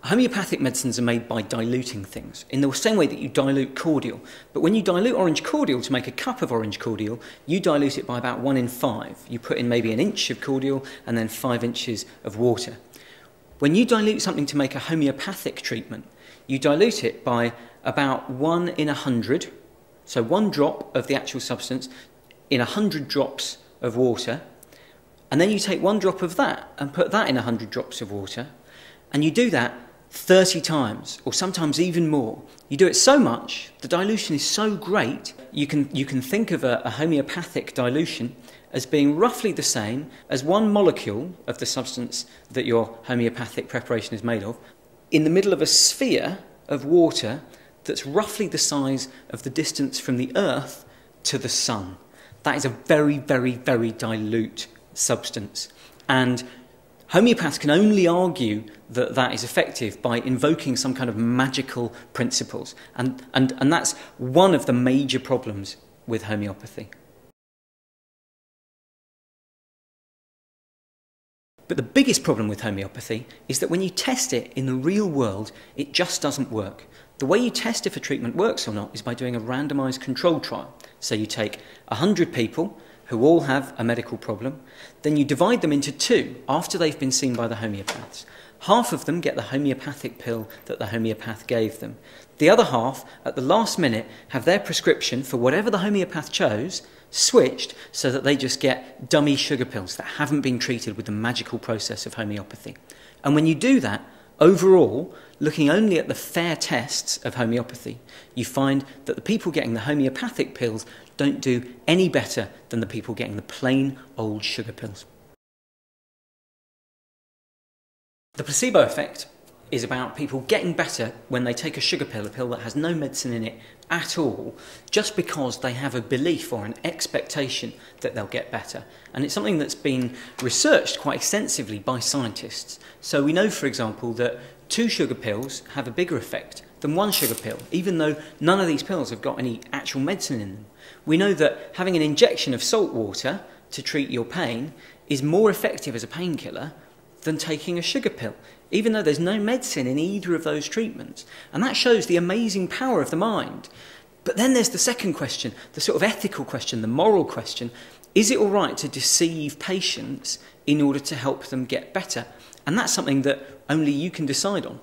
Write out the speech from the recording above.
Homeopathic medicines are made by diluting things, in the same way that you dilute cordial. But when you dilute orange cordial to make a cup of orange cordial, you dilute it by about 1 in 5. You put in maybe an inch of cordial and then 5 inches of water. When you dilute something to make a homeopathic treatment, you dilute it by about 1 in 100, so 1 drop of the actual substance in 100 drops of water, and then you take 1 drop of that and put that in 100 drops of water, and you do that 30 times, or sometimes even more. You do it so much, the dilution is so great, you can think of a homeopathic dilution as being roughly the same as 1 molecule of the substance that your homeopathic preparation is made of in the middle of a sphere of water that's roughly the size of the distance from the Earth to the Sun. That is a very, very, very dilute substance. And homeopaths can only argue that that is effective by invoking some kind of magical principles. And that's one of the major problems with homeopathy. But the biggest problem with homeopathy is that when you test it in the real world, it just doesn't work. The way you test if a treatment works or not is by doing a randomised control trial. So you take 100 people who all have a medical problem, then you divide them into 2 after they've been seen by the homeopaths. Half of them get the homeopathic pill that the homeopath gave them. The other half, at the last minute, have their prescription for whatever the homeopath chose switched so that they just get dummy sugar pills that haven't been treated with the magical process of homeopathy. And when you do that, overall, looking only at the fair tests of homeopathy, you find that the people getting the homeopathic pills don't do any better than the people getting the plain old sugar pills. The placebo effect is about people getting better when they take a sugar pill, a pill that has no medicine in it at all, just because they have a belief or an expectation that they'll get better. And it's something that's been researched quite extensively by scientists. So we know, for example, that 2 sugar pills have a bigger effect than 1 sugar pill, even though none of these pills have got any actual medicine in them. We know that having an injection of salt water to treat your pain is more effective as a painkiller than taking a sugar pill, even though there's no medicine in either of those treatments. And that shows the amazing power of the mind. But then there's the second question, the sort of ethical question, the moral question. Is it all right to deceive patients in order to help them get better? And that's something that only you can decide on.